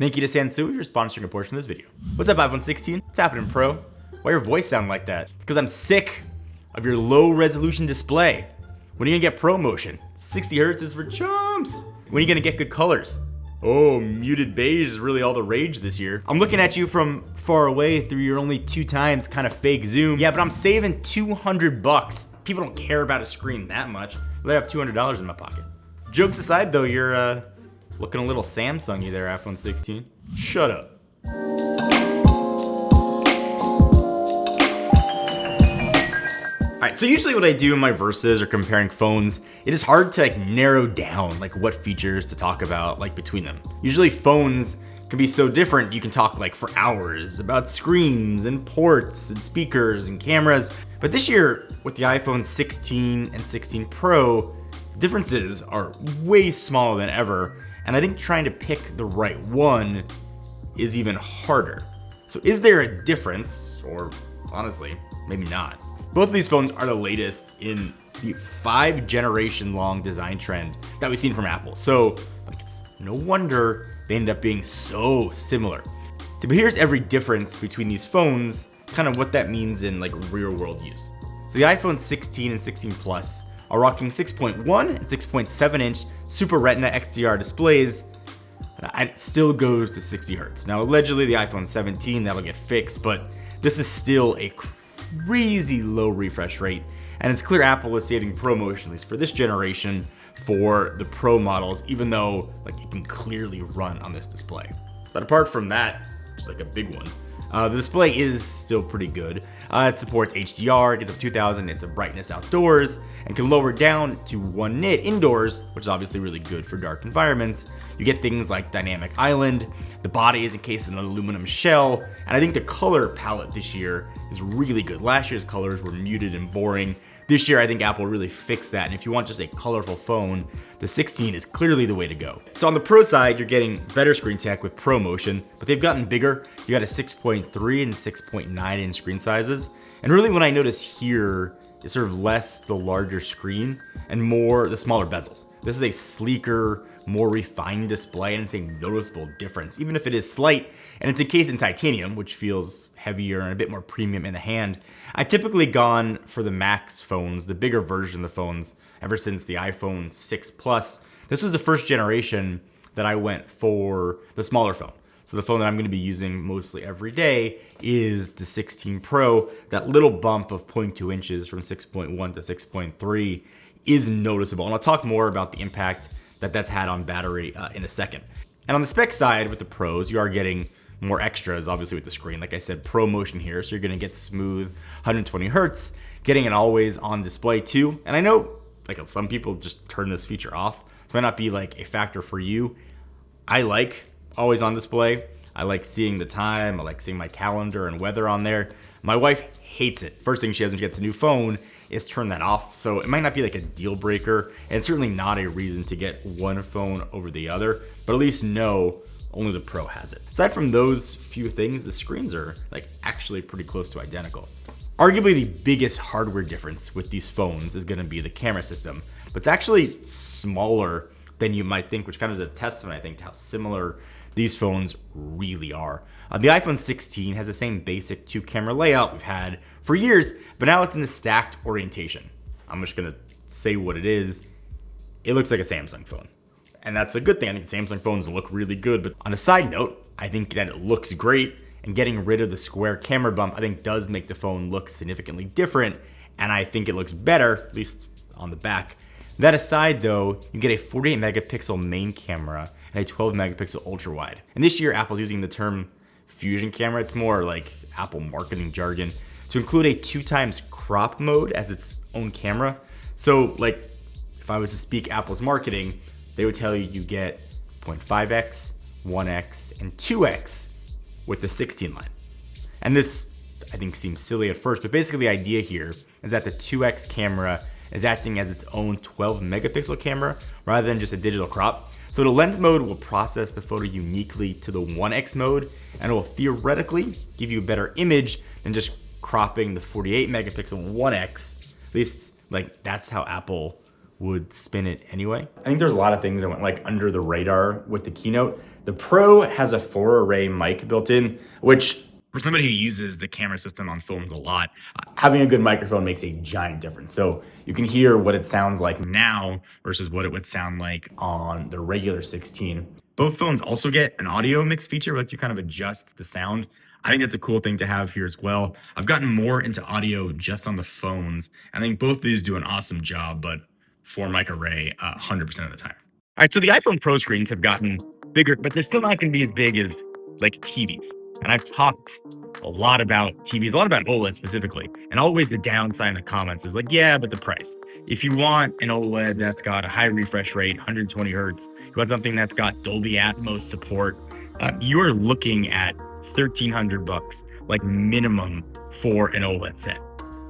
Thank you to Sansui for sponsoring a portion of this video. What's up, iPhone 16? What's happening, Pro? Why your voice sound like that? Because I'm sick of your low resolution display. When are you gonna get Pro Motion? 60 Hz is for chumps. When are you gonna get good colors? Oh, muted beige is really all the rage this year. I'm looking at you from far away through your only 2 times kind of fake zoom. Yeah, but I'm saving 200 bucks. People don't care about a screen that much. But I have $200 in my pocket. Jokes aside though, you're looking a little Samsung-y there, iPhone 16. Shut up. Alright, so usually what I do in my verses or comparing phones, it is hard to narrow down what features to talk about between them. Usually phones can be so different, you can talk for hours about screens and ports and speakers and cameras. But this year with the iPhone 16 and 16 Pro, differences are way smaller than ever, and I think trying to pick the right one is even harder. So is there a difference, or honestly, maybe not? Both of these phones are the latest in the 5-generation long design trend that we've seen from Apple. So it's no wonder they ended up being so similar. So, but here's every difference between these phones, kind of what that means in real world use. So the iPhone 16 and 16 Plus are rocking 6.1 and 6.7 inch Super Retina XDR displays, and it still goes to 60 Hz. Now allegedly the iPhone 17, that'll get fixed, but this is still a crazy low refresh rate, and it's clear Apple is saving Pro Motion, at least for this generation, for the Pro models, even though it can clearly run on this display. But apart from that, just a big one, the display is still pretty good. It supports HDR, gets up 2000 nits of brightness outdoors, and can lower down to 1 nit indoors, which is obviously really good for dark environments. You get things like dynamic island, the body is encased in an aluminum shell, and I think the color palette this year is really good. Last year's colors were muted and boring. This year, I think Apple really fixed that, and if you want just a colorful phone, the 16 is clearly the way to go. So on the Pro side, you're getting better screen tech with Pro Motion, but they've gotten bigger. You got a 6.3 and 6.9 inch screen sizes, and really what I notice here is sort of less the larger screen and more the smaller bezels. This is a sleeker, more refined display, and it's a noticeable difference, even if it is slight, and it's encased in titanium, which feels heavier and a bit more premium in the hand. I've typically gone for the Max phones, the bigger version of the phones, ever since the iPhone 6 Plus. This was the first generation that I went for the smaller phone. So the phone that I'm going to be using mostly every day is the 16 Pro. That little bump of 0.2 inches from 6.1 to 6.3 is noticeable, and I'll talk more about the impact that that's had on battery in a second. And on the spec side with the Pros, you are getting more extras, obviously with the screen. Like I said, Pro Motion here, so you're gonna get smooth 120 Hertz, getting an always on display too. And I know some people just turn this feature off. It might not be a factor for you. I like always on display. I like seeing the time. I like seeing my calendar and weather on there. My wife hates it. First thing she does when she gets a new phone is turn that off. So it might not be a deal breaker, and it's certainly not a reason to get one phone over the other, but at least know only the Pro has it. Aside from those few things, the screens are actually pretty close to identical. Arguably the biggest hardware difference with these phones is gonna be the camera system, but it's actually smaller than you might think, which kind of is a testament, I think, to how similar these phones really are. The iPhone 16 has the same basic 2-camera layout we've had for years, but now it's in the stacked orientation. I'm just gonna say what it is. It looks like a Samsung phone, and that's a good thing. I think Samsung phones look really good, but on a side note, I think that it looks great, and getting rid of the square camera bump, I think does make the phone look significantly different, and I think it looks better, at least on the back. That aside though, you get a 48 megapixel main camera and a 12 megapixel ultra wide. And this year Apple's using the term fusion camera. It's more Apple marketing jargon to include a 2x crop mode as its own camera. So if I was to speak Apple's marketing, they would tell you you get 0.5x, 1x, and 2x with the 16 line. And this I think seems silly at first, but basically the idea here is that the 2x camera is acting as its own 12 megapixel camera rather than just a digital crop. So the lens mode will process the photo uniquely to the 1x mode, and it will theoretically give you a better image than just cropping the 48 megapixel 1x. At least that's how Apple would spin it anyway. I think there's a lot of things that went under the radar with the keynote. The Pro has a 4-array mic built in, which for somebody who uses the camera system on phones a lot, having a good microphone makes a giant difference. So you can hear what it sounds like now versus what it would sound like on the regular 16. Both phones also get an audio mix feature where you kind of adjust the sound. I think that's a cool thing to have here as well. I've gotten more into audio just on the phones. I think both of these do an awesome job, but for mic array, 100% of the time. All right, so the iPhone Pro screens have gotten bigger, but they're still not going to be as big as like TVs. And I've talked a lot about TVs, a lot about OLED specifically. And always the downside in the comments is like, yeah, but the price. If you want an OLED that's got a high refresh rate, 120 hertz, you want something that's got Dolby Atmos support, you're looking at $1,300, like minimum for an OLED set.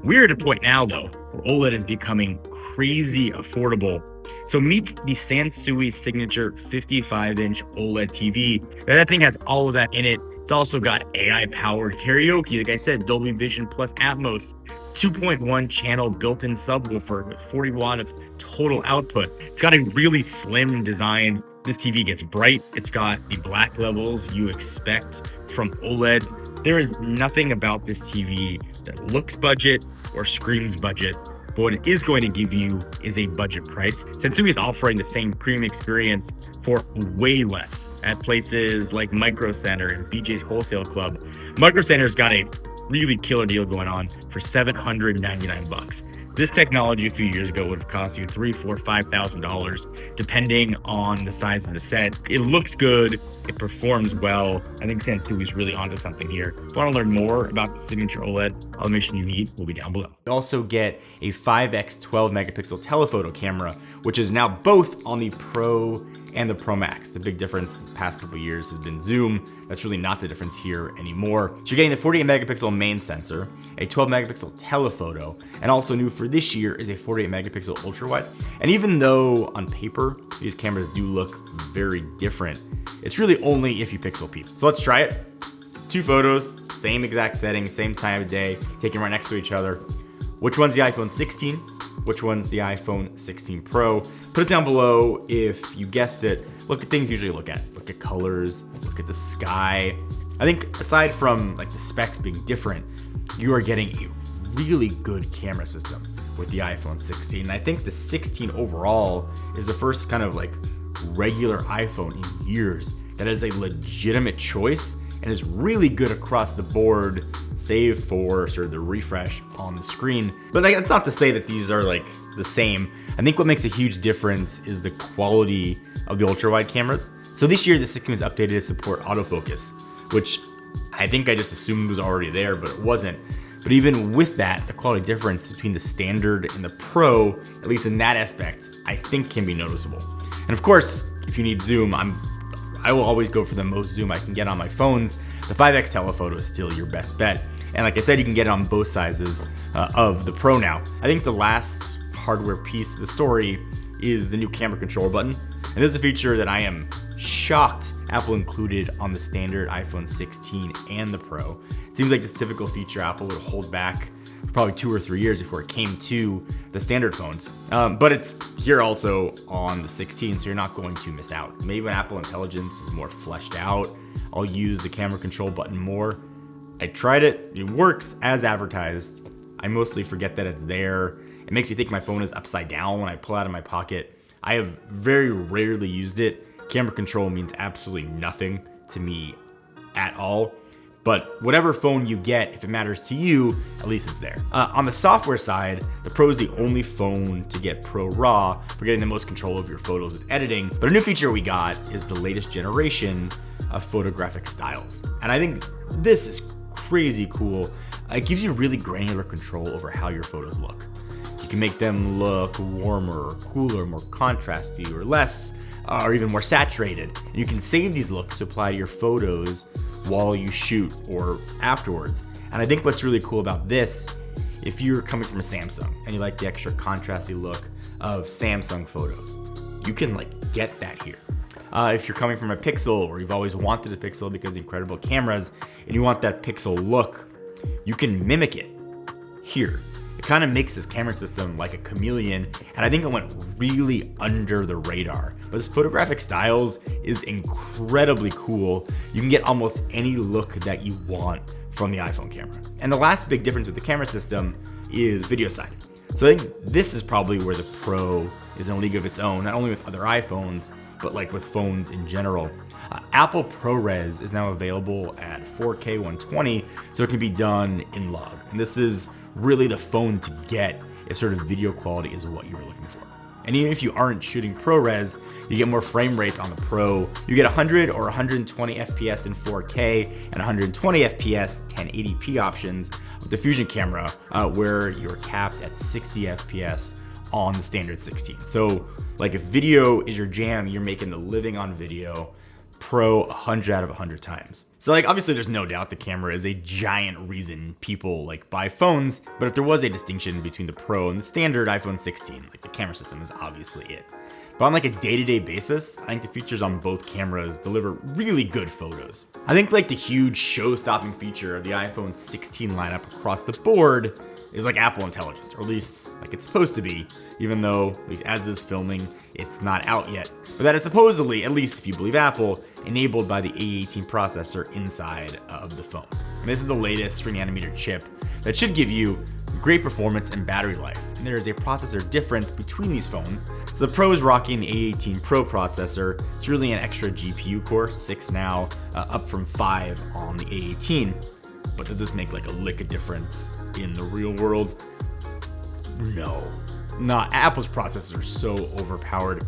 We're at a point now though, where OLED is becoming crazy affordable. So meet the Sansui Signature 55-inch OLED TV. That thing has all of that in it. It's also got AI-powered karaoke, like I said, Dolby Vision plus Atmos, 2.1 channel built-in subwoofer with 40 watt of total output. It's got a really slim design. This TV gets bright. It's got the black levels you expect from OLED. There is nothing about this TV that looks budget or screams budget. But what it is going to give you is a budget price. Sansui is offering the same premium experience for way less at places like Micro Center and BJ's Wholesale Club. Micro Center's got a really killer deal going on for $799. This technology a few years ago would have cost you $3,000, $4,000, $5,000, depending on the size of the set. It looks good. It performs well. I think Sansui is really onto something here. If you want to learn more about the Signature OLED, all the information you need will be down below. You also get a 5x 12 megapixel telephoto camera, which is now both on the Pro and the Pro Max. The big difference the past couple of years has been zoom. That's really not the difference here anymore. So you're getting the 48 megapixel main sensor, a 12 megapixel telephoto, and also new for this year is a 48 megapixel ultra wide. And even though on paper, these cameras do look very different, it's really only if you pixel peep. So let's try it. 2 photos, same exact setting, same time of day, taken right next to each other. Which one's the iPhone 16? Which one's the iPhone 16 Pro? Put it down below if you guessed it. Look at things you usually look at. Look at colors, look at the sky. I think aside from like the specs being different, you are getting a really good camera system with the iPhone 16. And I think the 16 overall is the first kind of like regular iPhone in years that is a legitimate choice and is really good across the board, save for sort of the refresh on the screen. But like, that's not to say that these are like the same. I think what makes a huge difference is the quality of the ultra wide cameras. So this year, the 16 was updated to support autofocus, which I think I just assumed was already there, but it wasn't. But even with that, the quality difference between the standard and the Pro, at least in that aspect, I think can be noticeable. And of course, if you need zoom, I will always go for the most zoom I can get on my phones. The 5x telephoto is still your best bet. And like I said, you can get it on both sizes of the Pro now. I think the last hardware piece of the story is the new camera control button. And this is a feature that I am shocked Apple included on the standard iPhone 16 and the Pro. It seems like this typical feature Apple would hold back for probably 2 or 3 years before it came to the standard phones. But it's here also on the 16, so you're not going to miss out. Maybe when Apple Intelligence is more fleshed out, I'll use the camera control button more. I tried it. It works as advertised. I mostly forget that it's there. It makes me think my phone is upside down when I pull it out of my pocket. I have very rarely used it. Camera control means absolutely nothing to me at all. But whatever phone you get, if it matters to you, at least it's there. On the software side, the Pro is the only phone to get Pro RAW for getting the most control of your photos with editing. But a new feature we got is the latest generation of photographic styles. And I think this is crazy cool. It gives you really granular control over how your photos look. You can make them look warmer, or cooler, more contrasty, or less, or even more saturated. And you can save these looks to apply to your photos while you shoot or afterwards. And I think what's really cool about this, if you're coming from a Samsung and you like the extra contrasty look of Samsung photos, you can like get that here. If you're coming from a Pixel or you've always wanted a Pixel because of incredible cameras and you want that Pixel look, you can mimic it here. It kind of makes this camera system like a chameleon, and I think it went really under the radar. But this photographic styles is incredibly cool. You can get almost any look that you want from the iPhone camera. And the last big difference with the camera system is video side. So I think this is probably where the Pro is in a league of its own, not only with other iPhones, but like with phones in general. Apple ProRes is now available at 4K 120, so it can be done in log. And this is really the phone to get if sort of video quality is what you're looking for. And even if you aren't shooting ProRes, you get more frame rates on the Pro. You get 100 or 120 FPS in 4K and 120 FPS 1080p options with the Fusion camera, where you're capped at 60 FPS on the standard 16. So like if video is your jam, you're making the living on video, Pro 100 out of 100 times. So like obviously there's no doubt the camera is a giant reason people like buy phones, but if there was a distinction between the Pro and the standard iPhone 16, like the camera system is obviously it. But on like a day-to-day basis, I think the features on both cameras deliver really good photos. I think like the huge show-stopping feature of the iPhone 16 lineup across the board is like Apple Intelligence, or at least like it's supposed to be, even though at least as this filming, it's not out yet. But that is supposedly, at least if you believe Apple, enabled by the A18 processor inside of the phone. And this is the latest 3nm chip that should give you great performance and battery life. And there is a processor difference between these phones. So the Pro is rocking the A18 Pro processor. It's really an extra GPU core, 6 now, up from 5 on the A18. But does this make like a lick of difference in the real world? No. Not Apple's processors are so overpowered.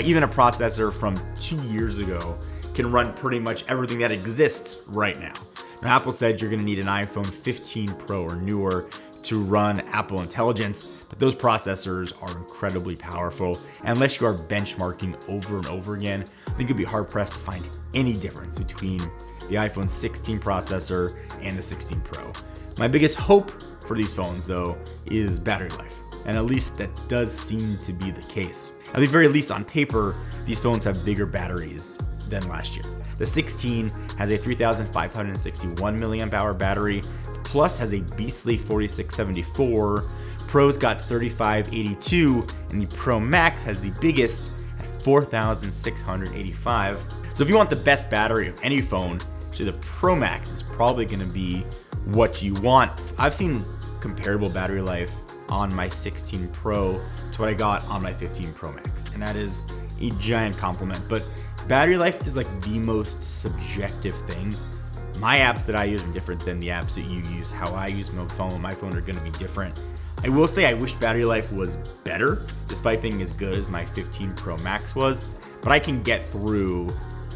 Even a processor from 2 years ago can run pretty much everything that exists right now. Now, Apple said you're going to need an iPhone 15 Pro or newer to run Apple Intelligence, but those processors are incredibly powerful. And unless you are benchmarking over and over again, I think you'll be hard pressed to find any difference between the iPhone 16 processor and the 16 Pro. My biggest hope for these phones, though, is battery life. And at least that does seem to be the case. At the very least on paper, these phones have bigger batteries than last year. The 16 has a 3,561 milliamp hour battery, Plus has a beastly 4674. Pro's got 3582, and the Pro Max has the biggest at 4685. So if you want the best battery of any phone, actually the Pro Max is probably going to be what you want. I've seen comparable battery life on my 16 Pro to what I got on my 15 Pro Max, and that is a giant compliment. But battery life is like the most subjective thing. My apps that I use are different than the apps that you use. How I use my phone are going to be different. I will say I wish battery life was better, despite being as good as my 15 Pro Max was, but I can get through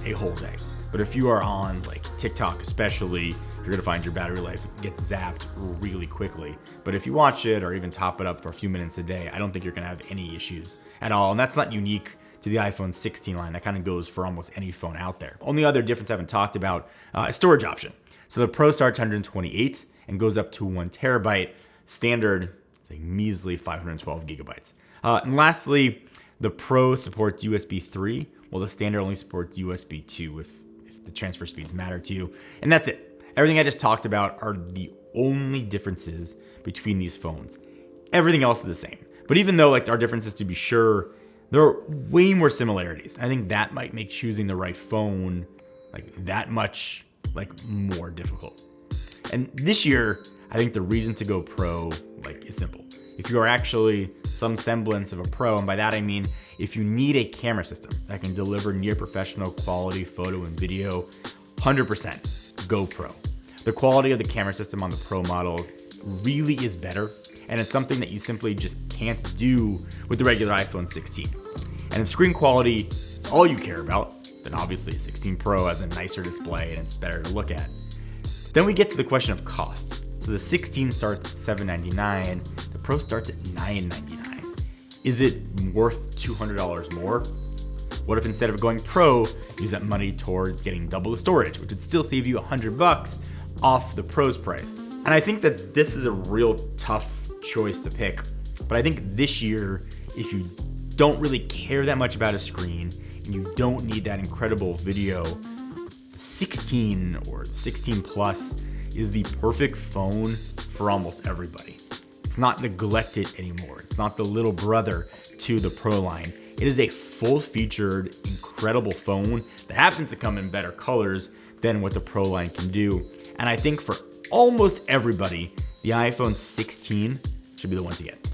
a whole day. But if you are on like TikTok especially, you're gonna find your battery life gets zapped really quickly. But if you watch it or even top it up for a few minutes a day, I don't think you're gonna have any issues at all. And that's not unique to the iPhone 16 line. That kind of goes for almost any phone out there. Only other difference I haven't talked about is storage option. So the Pro starts 128 and goes up to 1 terabyte. Standard, it's a measly 512 gigabytes. And lastly, the Pro supports USB 3, while the standard only supports USB 2 if the transfer speeds matter to you. And that's it. Everything I just talked about are the only differences between these phones. Everything else is the same. But even though like there are differences to be sure, there are way more similarities. I think that might make choosing the right phone like that much like more difficult. And this year, I think the reason to go Pro like is simple. If you are actually some semblance of a pro, and by that I mean if you need a camera system that can deliver near professional quality photo and video, 100% go Pro. The quality of the camera system on the Pro models really is better, and it's something that you simply just can't do with the regular iPhone 16. And if screen quality is all you care about, then obviously 16 Pro has a nicer display and it's better to look at. Then we get to the question of cost. So the 16 starts at $799, the Pro starts at $999. Is it worth $200 more? What if instead of going Pro, use that money towards getting double the storage, which would still save you $100 off the Pro's price? And I think that this is a real tough choice to pick. But I think this year, if you don't really care that much about a screen and you don't need that incredible video, the 16 or the 16 Plus is the perfect phone for almost everybody. It's It's not neglected anymore. It's not the little brother to the Pro line. It is a full-featured, incredible phone that happens to come in better colors than what the Pro line can do. And I think for almost everybody, the iPhone 16 should be the one to get.